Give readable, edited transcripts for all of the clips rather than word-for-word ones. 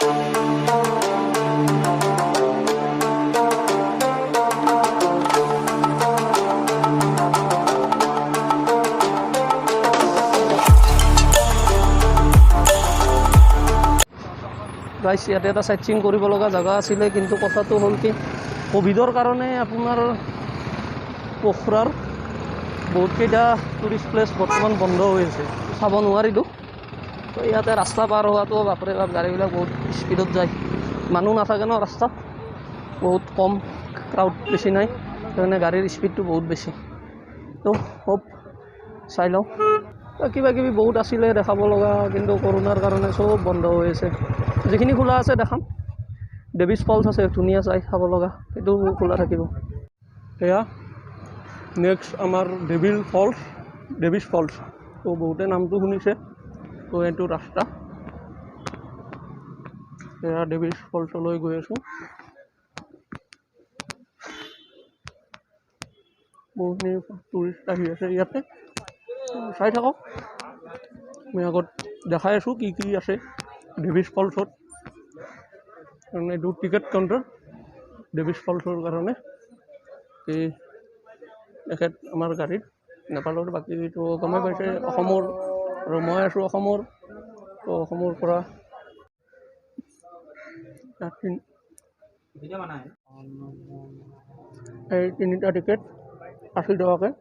গাইছ ইয়াতে এটা সাইট সিং কৰিব লগা জায়গা আছিলে, কিন্তু কথাটো হ'ল কি কোভিডৰ কাৰণে আপোনাৰ পোখৰাৰ বহুতকেইটা টুৰিষ্ট প্লেচ বৰ্তমান বন্ধ হৈ আছে, চাব নোৱাৰিলোঁ। তো ইয়াতে ৰাস্তা পাৰ হোৱাটো বাপৰে বাপ, গাড়ীবিলাক বহুত স্পীডত যায়, মানুহ নাথাকে ন ৰাস্তাত, বহুত কম, ক্ৰাউড বেছি নাই, সেইকাৰণে গাড়ীৰ স্পীডটো বহুত বেছি। তো হোপ চাই লওঁ। কিবা কিবি বহুত আছিলে দেখাব লগা, কিন্তু কৰোণাৰ কাৰণে চব বন্ধ হৈ আছে। যিখিনি খোলা আছে দেখাম। ডেভিছ ফলছ আছে, ধুনীয়া চাই খাব লগা, সেইটো খোলা থাকিব। এয়া নেক্সট আমাৰ ডেভিছ ফলছ। তো বহুতে নামটো শুনিছে। তো এইটো ৰাস্তা, এয়া ডেভিছ ফলছলৈ গৈ আছোঁ। বহুতখিনি টুৰিষ্ট আহি আছে ইয়াতে, চাই থাকক। মই আগত দেখাই আছোঁ কি কি আছে ডেভিছ ফলছত। কাৰণ এইটো টিকেট কাউণ্টাৰ ডেভিছ ফলছৰ কাৰণে। এই তেখেত আমাৰ গাড়ীত নেপালৰ, বাকীটো গমে পাইছে অসমৰ, আৰু মই আছোঁ অসমৰ। তো অসমৰ পৰা এই 3টা টিকেট 80 টকাকৈ।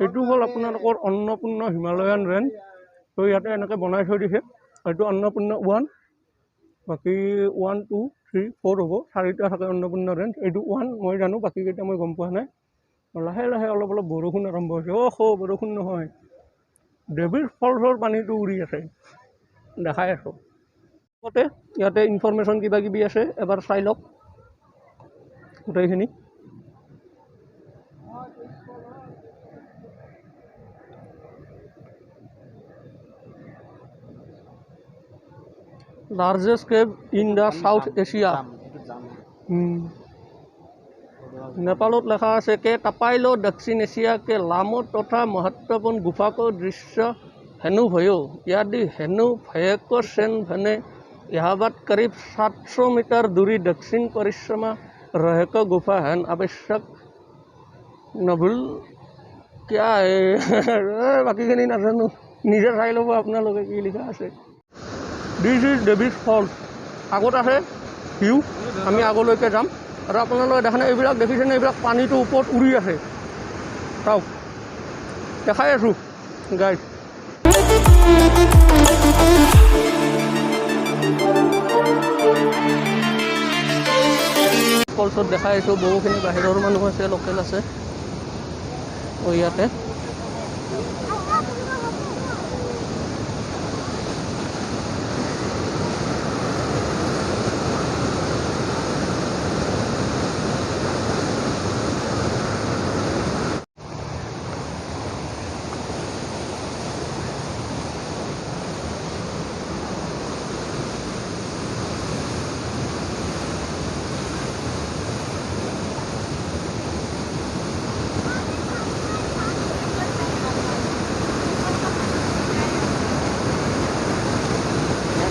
এইটো হ'ল আপোনালোকৰ অন্নপূৰ্ণা হিমালয়ান ৰেঞ্জ। তো ইয়াতে এনেকৈ বনাই থৈ দিছে। এইটো অন্নপূৰ্ণা 1, বাকী 1, 2, 3, 4 হ'ব, 4টা থাকে অন্নপূৰ্ণা ৰেঞ্জ। এইটো 1 মই জানো, বাকীকেইটা মই গম পোৱা নাই। লাহে লাহে অলপ অলপ বৰষুণ আৰম্ভ হৈছে। বৰষুণ নহয়, ডেভিছ ফলছৰ পানীটো উৰি আছে, দেখাই আছোঁ। ইয়াতে ইনফৰমেশ্যন কিবা কিবি আছে, এবাৰ চাই লওক গোটেইখিনি। Largest cave in the South Asia. नेपालत लिखा है कि टपाइलो दक्षिण एशिया के लामो तथा महत्वपूर्ण गुफा को दृश्य हेनु भयो। यदि हेनु भयको सेन भने यहाँ बात करीब 700 मीटर दूरी दक्षिण परिश्रमा रहेको गुफा हेन आवश्यक नभूल क्या है। बाकीখিনি नाजानो, নিজে চাই ল'ব আপোনালোকে কি লিখা আছে। দিছ ইজ ডেভিছ ফলছ। আগত আছে ভিউ, আমি আগলৈকে যাম। আৰু আপোনালোকে দেখা নাই, এইবিলাক দেখিছেনে, এইবিলাক পানীটো ওপৰত উৰি আছে, চাওক, দেখাই আছোঁ গাইড। ফলছত দেখাই আছোঁ, বহুখিনি বাহিৰৰ মানুহ আছে, লোকেল আছে ইয়াতে।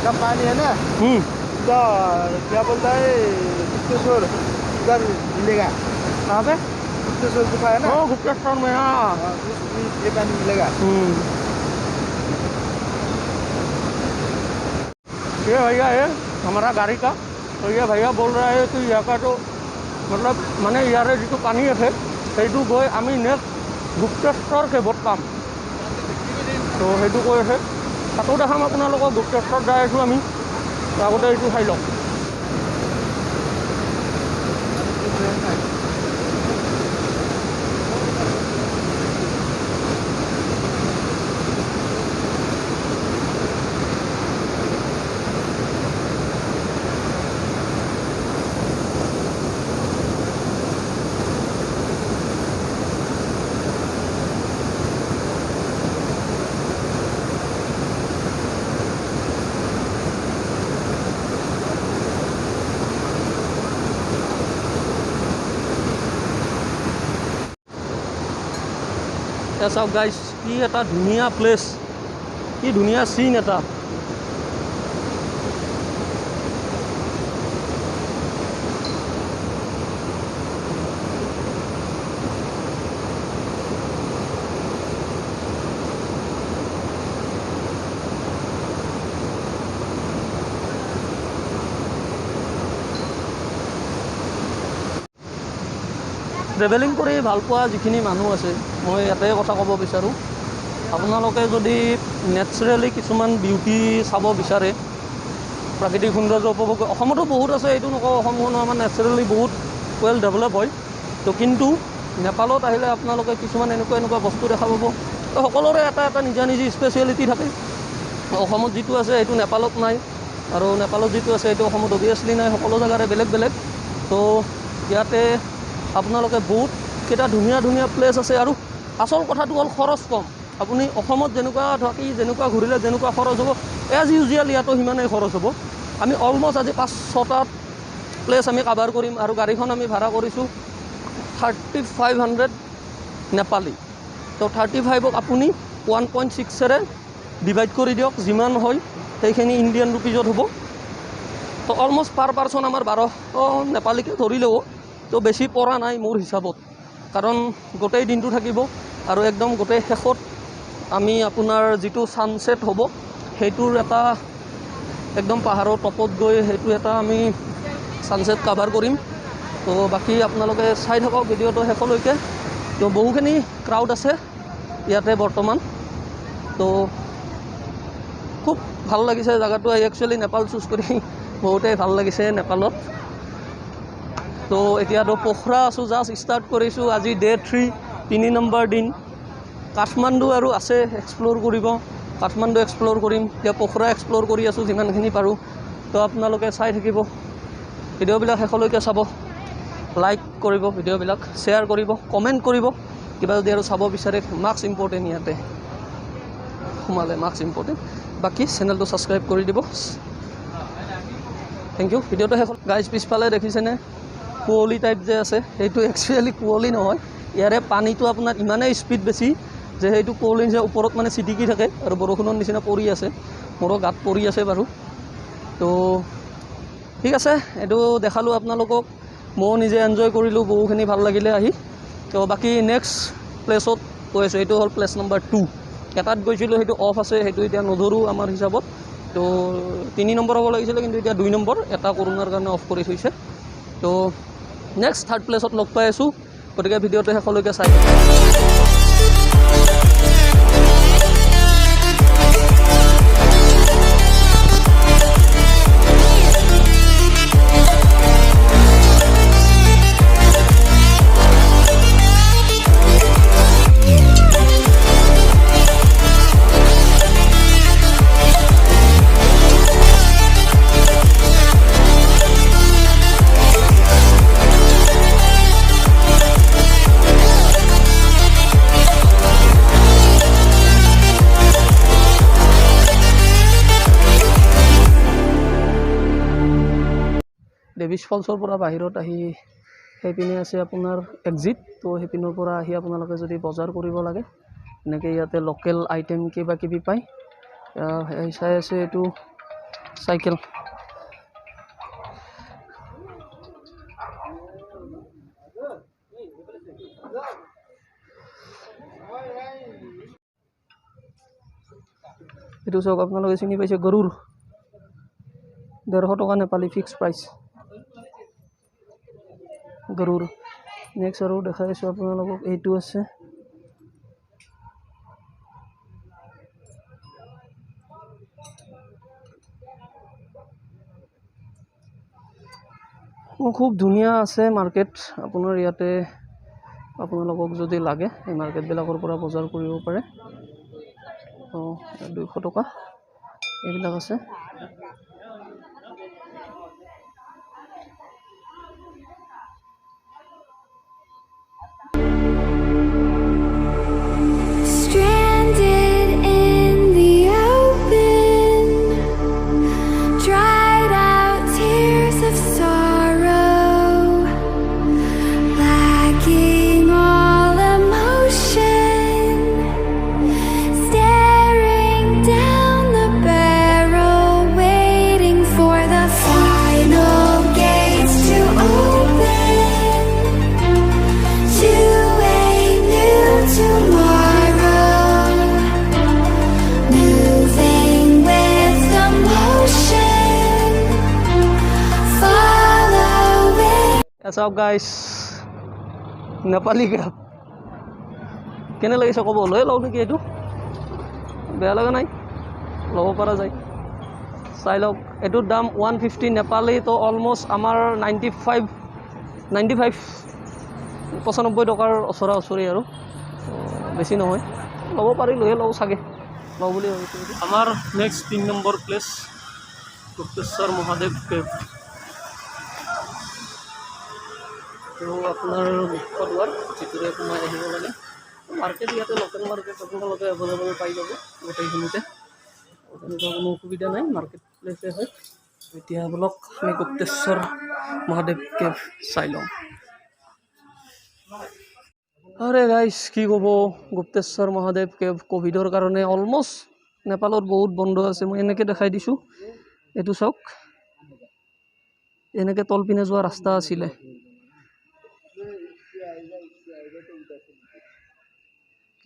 का पानी है ना, तो क्या बोलता है, गुप्तेश्वर उधर मिलेगा। कहाँ पे? गुप्तेश्वर गुफा है ना, गुप्तेश्वर में। हाँ, ये पानी मिलेगा। ये भैया है हमारा गाड़ी का। तो ये भैया बोल रहा है कि यहाँ का तो मतलब माने यारे जो पानी है সেইটো গৈ আমি নেক্সট গুপ্তেশ্বৰ কেভত পাম। তো সেইটো কৈ আছে, তাতো দেখাম আপোনালোকক। গুপ্তেশ্বৰ যাই আছোঁ আমি, আগতে এইটো চাই লওক। এতিয়া চাওক গাইজ, কি এটা ধুনীয়া প্লেচ, কি ধুনীয়া চিন এটা। ট্ৰেভেলিং কৰি ভাল পোৱা যিখিনি মানুহ আছে, মই এটাই কথা ক'ব বিচাৰোঁ, আপোনালোকে যদি নেচাৰেলি কিছুমান বিউটি চাব বিচাৰে, প্ৰাকৃতিক সৌন্দৰ্য উপভোগ, অসমতো বহুত আছে, এইটো নকওঁ অসমখন আমাৰ নেচাৰেলি বহুত ৱেল ডেভেলপ হয়। তো কিন্তু নেপালত আহিলে আপোনালোকে কিছুমান এনেকুৱা বস্তু দেখা পাব। তো সকলোৰে এটা নিজা নিজা স্পেচিয়েলিটি থাকে। অসমত যিটো আছে সেইটো নেপালত নাই, আৰু নেপালত যিটো আছে সেইটো অসমত অভিয়াছলি নাই। সকলো জেগাৰে বেলেগ বেলেগ। তো ইয়াতে আপোনালোকে বহুত কেইটা ধুনীয়া ধুনীয়া প্লেচ আছে, আৰু আচল কথাটো হ'ল খৰচ কম। আপুনি অসমত যেনেকুৱা থাকি যেনেকুৱা ঘূৰিলে যেনেকুৱা খৰচ হ'ব, এজ ইউজুৱেল ইয়াতো সিমানেই খৰচ হ'ব। আমি অলমষ্ট আজি 5-6টা প্লেচ আমি কাভাৰ কৰিম, আৰু গাড়ীখন আমি ভাড়া কৰিছোঁ 3500 নেপালী। তো 35ক আপুনি 1.6ৰে ডিভাইড কৰি দিয়ক, যিমান হয় সেইখিনি ইণ্ডিয়ান ৰুপিজত হ'ব। তো অলমষ্ট পাৰ পাৰ্চন আমাৰ 1200 নেপালীকে ধৰিলেও তো বেছি পৰা নাই মোৰ হিচাপত, কাৰণ গোটেই দিনটো থাকিব, আৰু একদম গোটেই শেষত আমি আপোনাৰ যিটো ছানছেট হ'ব সেইটোৰ এটা একদম পাহাৰৰ টপত গৈ সেইটো এটা আমি ছানছেট কাভাৰ কৰিম। তো বাকী আপোনালোকে চাই থাকক ভিডিঅ'টো শেষলৈকে। তো বহুখিনি ক্ৰাউড আছে ইয়াতে বৰ্তমান। তো খুব ভাল লাগিছে জেগাটো। একচুৱেলি নেপাল চুজ কৰি বহুতেই ভাল লাগিছে নেপালত। তো এতিয়াতো পোখৰা আছোঁ, জাষ্ট ষ্টাৰ্ট কৰিছোঁ। আজি ডে 3, 3 নম্বৰ দিন। কাঠমাণ্ডু আৰু আছে এক্সপ্ল'ৰ কৰিব, কাঠমাণ্ডু এক্সপ্ল'ৰ কৰিম। এতিয়া পোখৰা এক্সপ্ল'ৰ কৰি আছোঁ যিমানখিনি পাৰোঁ। তো আপোনালোকে চাই থাকিব, ভিডিঅ'বিলাক শেষলৈকে চাব, লাইক কৰিব, ভিডিঅ'বিলাক শ্বেয়াৰ কৰিব, কমেণ্ট কৰিব। কিবা যদি আৰু চাব বিচাৰে, মাৰ্কছ ইম্পৰ্টেণ্ট, ইয়াতে সোমালে মাৰ্কছ ইম্পৰ্টেণ্ট। বাকী চেনেলটো ছাবস্ক্ৰাইব কৰি দিব। Thank you. ভিডিঅ'টো শেষ গাইজ, পিছফালে দেখিছেনে কুঁৱলী টাইপ যে আছে, সেইটো একচুৱেলি কুঁৱলী নহয়। ইয়াৰে পানীটো আপোনাৰ ইমানেই স্পীড বেছি যে সেইটো কুঁৱলীৰ নিচিনা ওপৰত মানে চিটিকি থাকে, আৰু বৰষুণৰ নিচিনা পৰি আছে। মোৰো গাত পৰি আছে বাৰু। তো ঠিক আছে, এইটো দেখালোঁ আপোনালোকক। ময়ো নিজে এনজয় কৰিলোঁ, বহুখিনি ভাল লাগিলে আহি। তো বাকী নেক্সট প্লেছত গৈ আছোঁ, এইটো হ'ল প্লেচ নম্বৰ 2। এটাত গৈছিলোঁ, সেইটো অফ আছে, সেইটো এতিয়া নধৰোঁ আমাৰ হিচাপত। তো 3 নম্বৰ হ'ব লাগিছিলে, কিন্তু এতিয়া 2 নম্বৰ, এটা কৰোণাৰ কাৰণে অফ কৰি থৈছে। তো নেক্সট 3rd প্লেছত লগ পাই আছোঁ। গতিকে ভিডিঅ'টো শেষলৈকে চাই ডেভিছ ফলছৰ পৰা বাহিৰত আহি সেইপিনে আছে আপোনাৰ এক্সিট। তো সেইপিনৰ পৰা আহি আপোনালোকে যদি বজাৰ কৰিব লাগে, এনেকৈ ইয়াতে লোকেল আইটেম কিবা কিবি পায়। চাই আছে এইটো চাইকেল। এইটো চাওক, আপোনালোকে চিনি পাইছে গৰুৰ, 150 টকা নেপালী ফিক্স প্ৰাইচ গৰুৰ। নেক্সট আৰু দেখাই আছোঁ আপোনালোকক, এইটো আছে খুব ধুনীয়া আছে মাৰ্কেট। আপোনাৰ ইয়াতে আপোনালোকক যদি লাগে এই মাৰ্কেটবিলাকৰ পৰা বজাৰ কৰিব পাৰে। তো 200 টকা এইবিলাক আছে। চাওক গাইছ নেপালী কেব কেনে লাগিছে ক'ব লৈ লওঁ নেকি এইটো বেয়া লগা নাই ল'ব পৰা যায় চাই লওক এইটোৰ দাম 150 নেপালী তো অলমষ্ট আমাৰ 95 টকাৰ ওচৰা ওচৰি আৰু বেছি নহয় ল'ব পাৰি লৈয়ে লওঁ চাগে লওঁ বুলি ভাবিছোঁ আমাৰ next 3 number place Gupteshwar Mahadev cave তো আপোনাৰ মুখ্য দুৱাৰ যিটোৰে সোমাই আহিব লাগে মাৰ্কেট ইয়াতে লোকেল মাৰ্কেট আপোনালোকে এভেইলেবল পাই যাব গোটেইখিনিতে তেনেকুৱা কোনো অসুবিধা নাই মাৰ্কেট প্লেচে হয় এতিয়া বলক আমি গুপ্তেশ্বৰ মহাদেৱ কেভ চাই লওঁ আৰে গাইছ কি ক'ব গুপ্তেশ্বৰ মহাদেৱ কেভ ক'ভিডৰ কাৰণে অলমষ্ট নেপালত বহুত বন্ধ আছে মই এনেকৈ দেখাই দিছোঁ এইটো চাওক এনেকৈ তলপিনে যোৱা ৰাস্তা আছিলে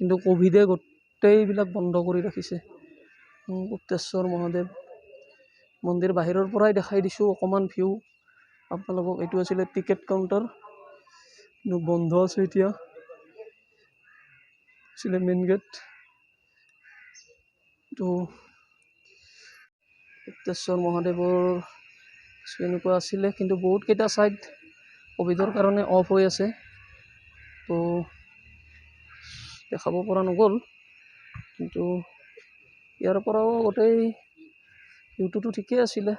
কিন্তু ক'ভিডে গোটেইবিলাক বন্ধ কৰি ৰাখিছে গুপ্তেশ্বৰ মহাদেৱ মন্দিৰ বাহিৰৰ পৰাই দেখাই দিছোঁ অকণমান ভিউ আপোনালোকক এইটো আছিলে টিকেট কাউণ্টাৰ কিন্তু বন্ধ আছে এতিয়া আছিলে মেইন গেট তো গুপ্তেশ্বৰ মহাদেৱৰ এনেকুৱা আছিলে কিন্তু বহুতকেইটা ছাইড ক'ভিডৰ কাৰণে অফ হৈ আছে তো দেখাব পৰা নগ'ল কিন্তু ইয়াৰ পৰাও গোটেই ভিউটোতো ঠিকেই আছিলে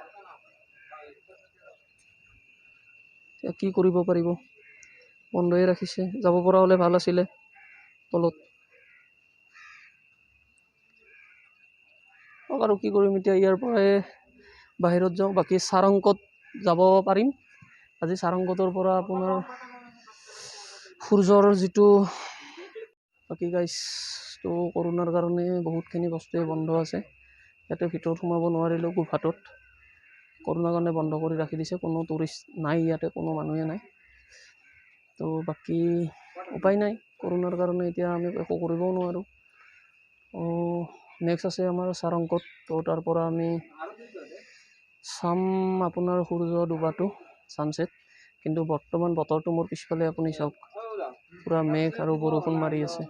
এতিয়া কি কৰিব পাৰিব বন্ধই ৰাখিছে যাব পৰা হ'লে ভাল আছিলে তলত আৰু কি কৰিম এতিয়া ইয়াৰ পৰাই বাহিৰত যাওঁ বাকী চাৰংকত যাব পাৰিম আজি চাৰংকতৰ পৰা আপোনাৰ সূৰ্যৰ যিটো বাকী গাইছ তো কৰোণাৰ কাৰণে বহুতখিনি বস্তুৱে বন্ধ আছে ইয়াতে ভিতৰত সোমাব নোৱাৰিলেও গুফাটোত কৰোণাৰ কাৰণে বন্ধ কৰি ৰাখি দিছে কোনো টুৰিষ্ট নাই ইয়াতে কোনো মানুহে নাই তো বাকী উপায় নাই কৰোণাৰ কাৰণে এতিয়া আমি একো কৰিবও নোৱাৰোঁ নেক্সট আছে আমাৰ চাৰংকত তো তাৰ পৰা আমি চাম আপোনাৰ সূৰ্য ডুবাটো ছানছেট কিন্তু বৰ্তমান বতৰটো মোৰ পিছফালে আপুনি চাওক পুৰা মেঘ আৰু বৰষুণ মাৰি আছে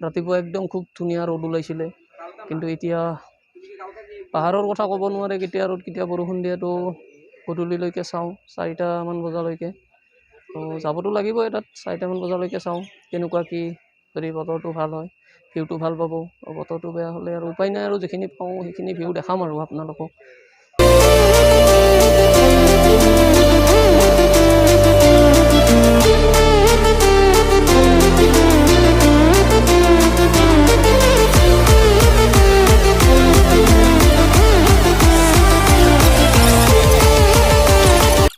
ৰাতিপুৱা একদম খুব ধুনীয়া ৰ'দ ওলাইছিলে কিন্তু এতিয়া পাহাৰৰ কথা ক'ব নোৱাৰে কেতিয়া ৰ'দ কেতিয়া বৰষুণ দিয়েতো গধূলিলৈকে চাওঁ 4টামান বজালৈকে তো যাবতো লাগিবই তাত 4টামান বজালৈকে চাওঁ কেনেকুৱা কি যদি বতৰটো ভাল হয় ভিউটো ভাল পাব বতৰটো বেয়া হ'লে আৰু উপায় নাই আৰু যিখিনি পাওঁ সেইখিনি ভিউ দেখাম আৰু আপোনালোকক